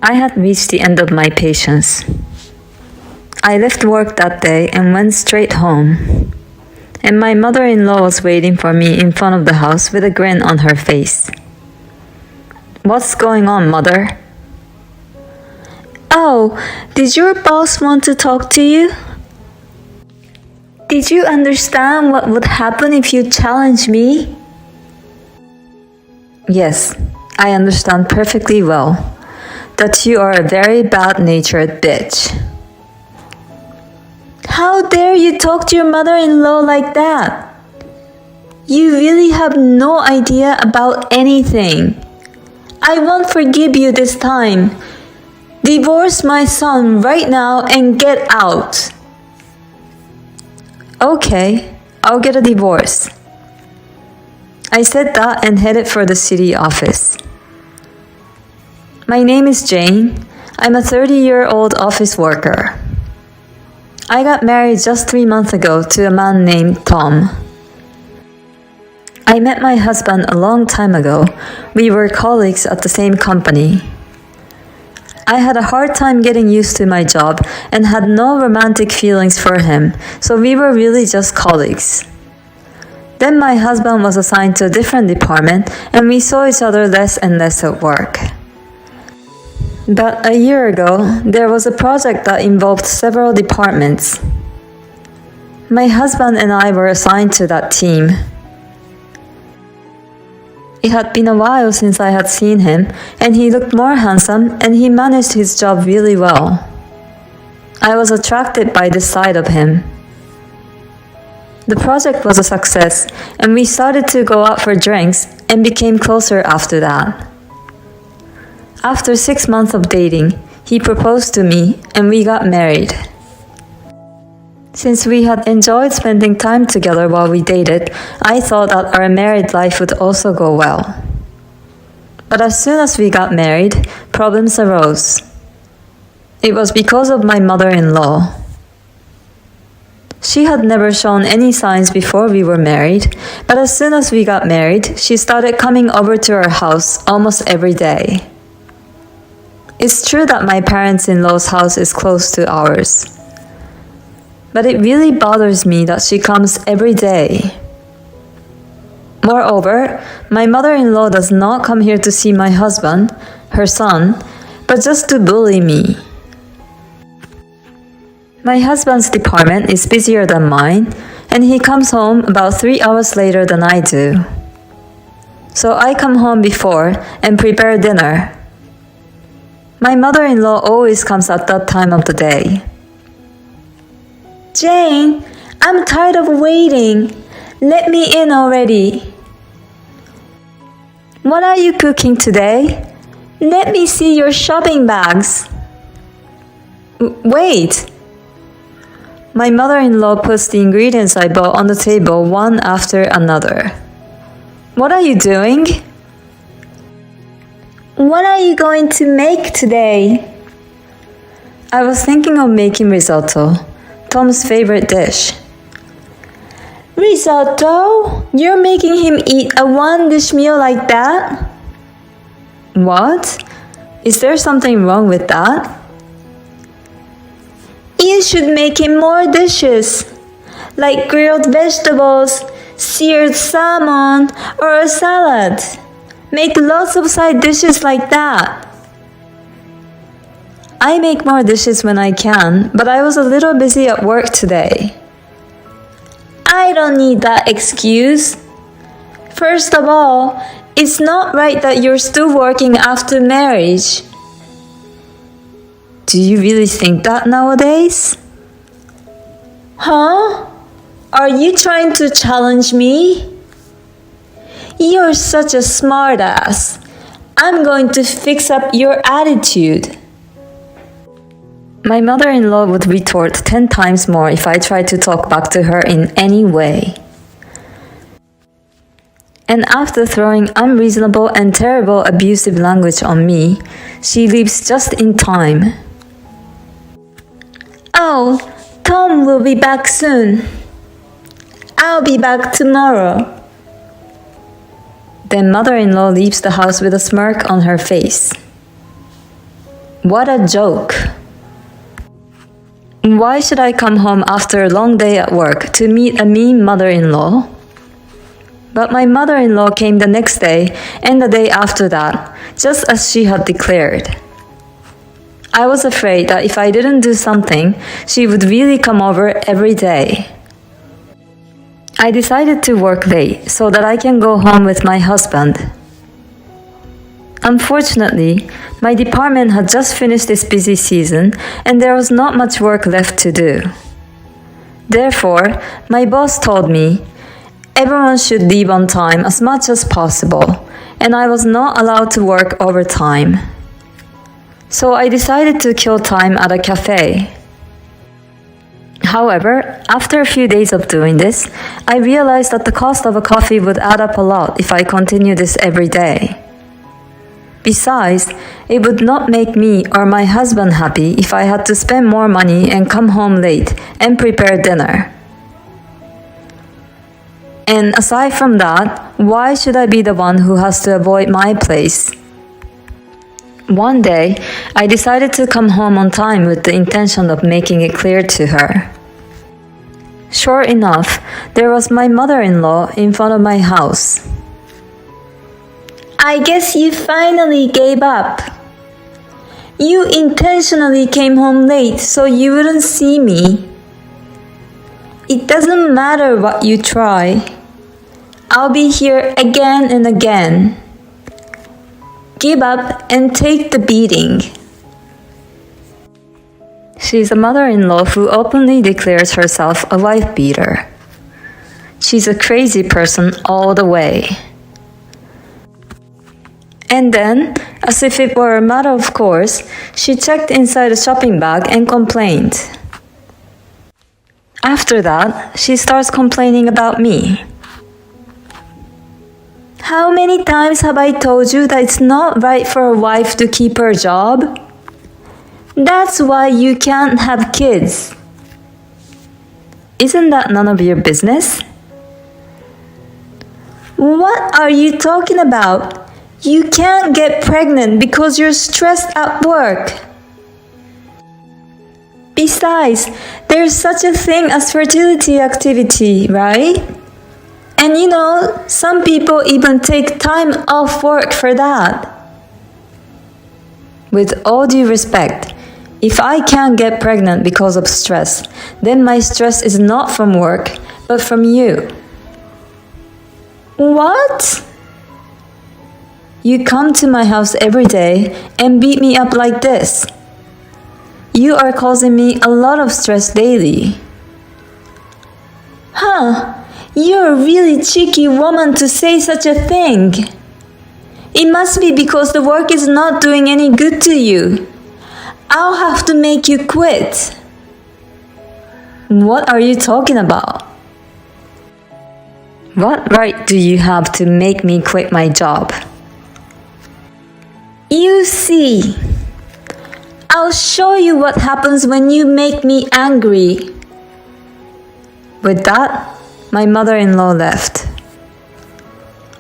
I had reached the end of my patience. I left work that day and went straight home. And my mother-in-law was waiting for me in front of the house with a grin on her face. "What's going on, Mother?" "Oh, did your boss want to talk to you? Did you understand what would happen if you challenge me?" "Yes, I understand perfectly well that you are a very bad-natured bitch." "How dare you talk to your mother-in-law like that? You really have no idea about anything. I won't forgive you this time. Divorce my son right now and get out." "Okay, I'll get a divorce." I said that and headed for the city office. My name is Jane. I'm a 30-year-old office worker. I got married just 3 months ago to a man named Tom. I met my husband a long time ago. We were colleagues at the same company. I had a hard time getting used to my job and had no romantic feelings for him, so we were really just colleagues. Then my husband was assigned to a different department and we saw each other less and less at work. But a year ago, there was a project that involved several departments. My husband and I were assigned to that team. It had been a while since I had seen him, and he looked more handsome and he managed his job really well. I was attracted by this side of him. The project was a success, and we started to go out for drinks and became closer after that. After 6 months of dating, he proposed to me and we got married. Since we had enjoyed spending time together while we dated, I thought that our married life would also go well. But as soon as we got married, problems arose. It was because of my mother-in-law. She had never shown any signs before we were married, but as soon as we got married, she started coming over to our house almost every day. It's true that my parents-in-law's house is close to ours. But it really bothers me that she comes every day. Moreover, my mother-in-law does not come here to see my husband, her son, but just to bully me. My husband's department is busier than mine, and he comes home about 3 hours later than I do. So I come home before and prepare dinner. My mother-in-law always comes at that time of the day. "Jane, I'm tired of waiting. Let me in already." "What are you cooking today?" "Let me see your shopping bags." Wait! My mother-in-law puts the ingredients I bought on the table one after another. "What are you doing?" "What are you going to make today?" I was thinking of making risotto, Tom's favorite dish. "Risotto? You're making him eat a one-dish meal like that?" What? Is there something wrong with that? "You should make him more dishes, like grilled vegetables, seared salmon, or a salad. Make lots of side dishes like that." I make more dishes when I can, but I was a little busy at work today. "I don't need that excuse. First of all, it's not right that you're still working after marriage." Do you really think that nowadays? Huh? Are you trying to challenge me? You're such a smartass. I'm going to fix up your attitude. My mother-in-law would retort 10 times more if I tried to talk back to her in any way. And after throwing unreasonable and terrible abusive language on me, she leaves just in time. "Oh, Tom will be back soon. I'll be back tomorrow." Then mother-in-law leaves the house with a smirk on her face. What a joke. Why should I come home after a long day at work to meet a mean mother-in-law? But my mother-in-law came the next day and the day after that, just as she had declared. I was afraid that if I didn't do something, she would really come over every day. I decided to work late so that I can go home with my husband. Unfortunately, my department had just finished its busy season and there was not much work left to do. Therefore, my boss told me everyone should leave on time as much as possible, and I was not allowed to work overtime. So I decided to kill time at a cafe. However, after a few days of doing this, I realized that the cost of a coffee would add up a lot if I continued this every day. Besides, it would not make me or my husband happy if I had to spend more money and come home late and prepare dinner. And aside from that, why should I be the one who has to avoid my place? One day, I decided to come home on time with the intention of making it clear to her. Sure enough, there was my mother-in-law in front of my house. I guess you finally gave up. You intentionally came home late so you wouldn't see me. It doesn't matter what you try. I'll be here again and again. Give up and take the beating. She's a mother-in-law who openly declares herself a wife beater. She's a crazy person all the way. And then, as if it were a matter of course, she checked inside a shopping bag and complained. After that, she starts complaining about me. How many times have I told you that it's not right for a wife to keep her job? That's why you can't have kids. Isn't that none of your business? What are you talking about? You can't get pregnant because you're stressed at work. Besides, there's such a thing as fertility activity, right? And you know, some people even take time off work for that. With all due respect, if I can't get pregnant because of stress, then my stress is not from work, but from you. What? You come to my house every day and beat me up like this. You are causing me a lot of stress daily. Huh, you're a really cheeky woman to say such a thing. It must be because the work is not doing any good to you. I'll have to make you quit. What are you talking about? What right do you have to make me quit my job? You see, I'll show you what happens when you make me angry. With that, my mother-in-law left.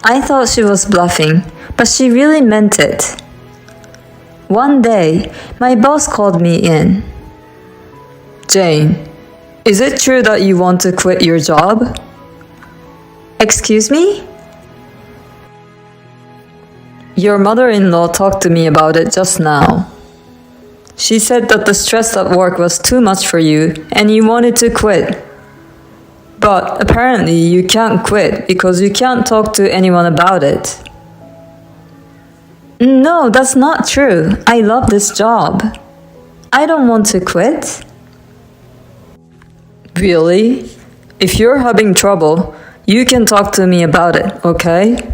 I thought she was bluffing, but she really meant it. One day, my boss called me in. Jane, is it true that you want to quit your job? Excuse me? Your mother-in-law talked to me about it just now. She said that the stress at work was too much for you and you wanted to quit. But apparently you can't quit because you can't talk to anyone about it. No, that's not true. I love this job. I don't want to quit. Really? If you're having trouble, you can talk to me about it, okay?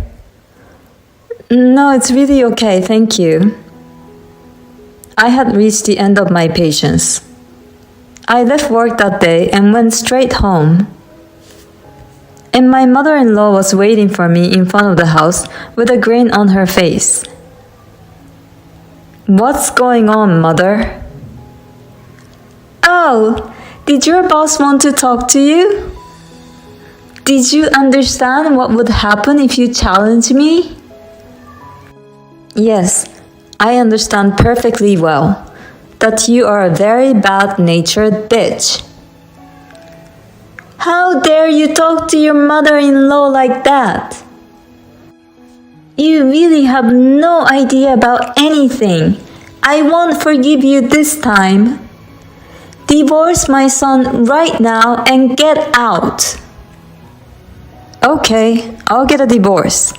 No, it's really okay, thank you. I had reached the end of my patience. I left work that day and went straight home. And my mother-in-law was waiting for me in front of the house with a grin on her face. What's going on, mother? Oh, did your boss want to talk to you? Did you understand what would happen if you challenged me? Yes, I understand perfectly well that you are a very bad-natured bitch. How dare you talk to your mother-in-law like that? You really have no idea about anything. I won't forgive you this time. Divorce my son right now and get out. Okay, I'll get a divorce.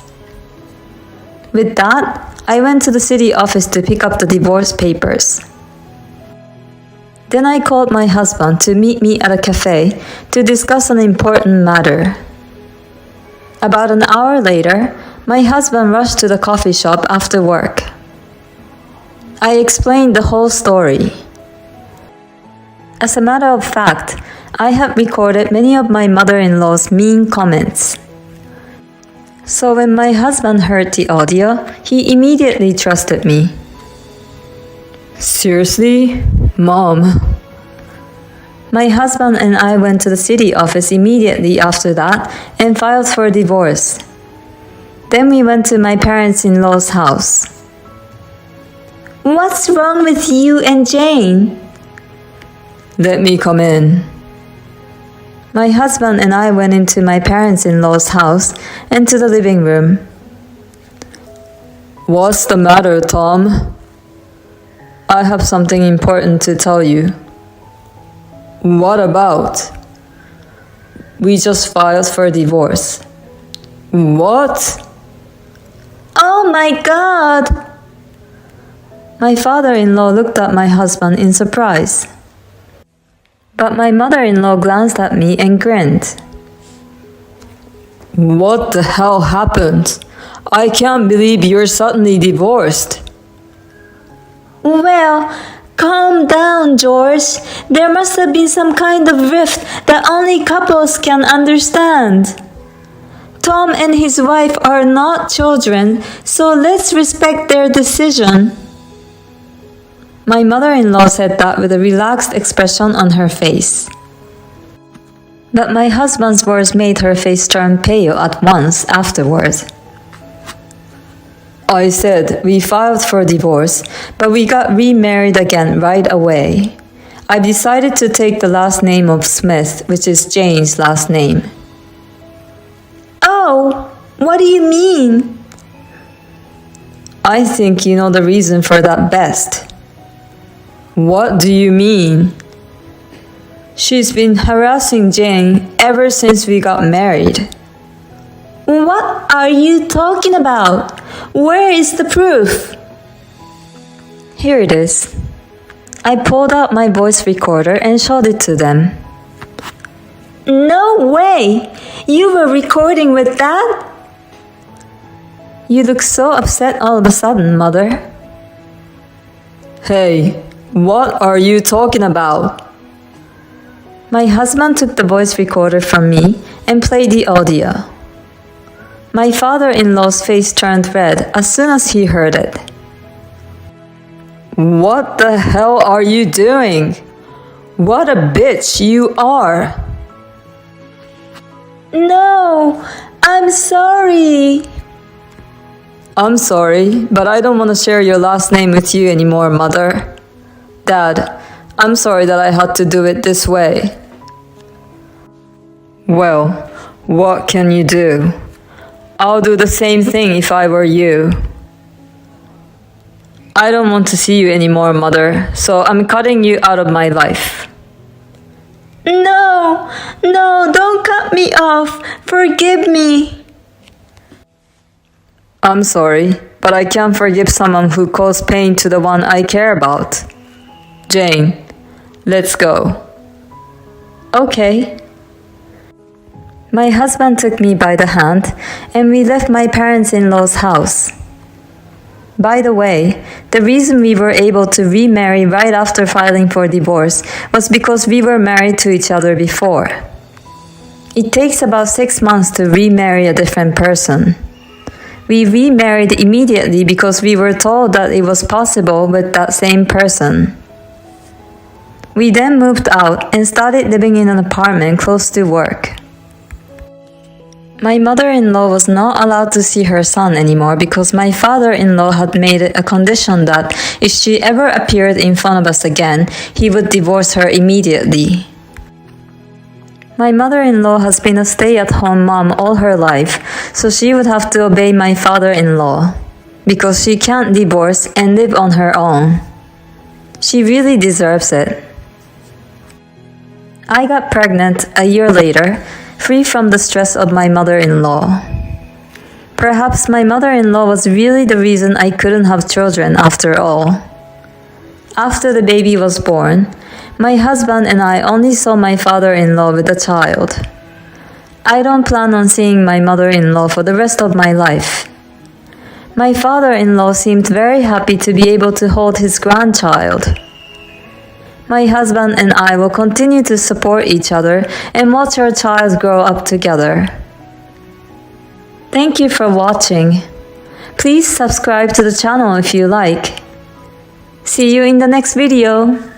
With that, I went to the city office to pick up the divorce papers. Then I called my husband to meet me at a cafe to discuss an important matter. About an hour later, my husband rushed to the coffee shop after work. I explained the whole story. As a matter of fact, I had recorded many of my mother-in-law's mean comments. So when my husband heard the audio, he immediately trusted me. Seriously? Mom? My husband and I went to the city office immediately after that and filed for divorce. Then we went to my parents-in-law's house. What's wrong with you and Jane? Let me come in. My husband and I went into my parents-in-law's house and to the living room. What's the matter, Tom? I have something important to tell you. What about? We just filed for divorce. What? Oh my God! My father-in-law looked at my husband in surprise. But my mother-in-law glanced at me and grinned. What the hell happened? I can't believe you're suddenly divorced. Well, calm down, George. There must have been some kind of rift that only couples can understand. Tom and his wife are not children, so let's respect their decision. My mother-in-law said that with a relaxed expression on her face. But my husband's words made her face turn pale at once afterwards. I said we filed for divorce, but we got remarried again right away. I decided to take the last name of Smith, which is Jane's last name. Oh, what do you mean? I think you know the reason for that best. What do you mean? She's been harassing Jane ever since we got married. What are you talking about? Where is the proof? Here it is. I pulled out my voice recorder and showed it to them. No way! You were recording with that? You look so upset all of a sudden, Mother. Hey, what are you talking about? My husband took the voice recorder from me and played the audio. My father-in-law's face turned red as soon as he heard it. What the hell are you doing? What a bitch you are! No, I'm sorry. I'm sorry, but I don't want to share your last name with you anymore, Mother. Dad, I'm sorry that I had to do it this way. Well, what can you do? I'll do the same thing if I were you. I don't want to see you anymore, Mother, so I'm cutting you out of my life. No, don't cut me off. Forgive me. I'm sorry, but I can't forgive someone who caused pain to the one I care about. Jane, let's go. Okay. My husband took me by the hand and we left my parents-in-law's house. By the way, the reason we were able to remarry right after filing for divorce was because we were married to each other before. It takes about 6 months to remarry a different person. We remarried immediately because we were told that it was possible with that same person. We then moved out and started living in an apartment close to work. My mother-in-law was not allowed to see her son anymore because my father-in-law had made it a condition that if she ever appeared in front of us again, he would divorce her immediately. My mother-in-law has been a stay-at-home mom all her life, so she would have to obey my father-in-law because she can't divorce and live on her own. She really deserves it. I got pregnant a year later, free from the stress of my mother-in-law. Perhaps my mother-in-law was really the reason I couldn't have children after all. After the baby was born, my husband and I only saw my father-in-law with a child. I don't plan on seeing my mother-in-law for the rest of my life. My father-in-law seemed very happy to be able to hold his grandchild. My husband and I will continue to support each other and watch our child grow up together. Thank you for watching. Please subscribe to the channel if you like. See you in the next video.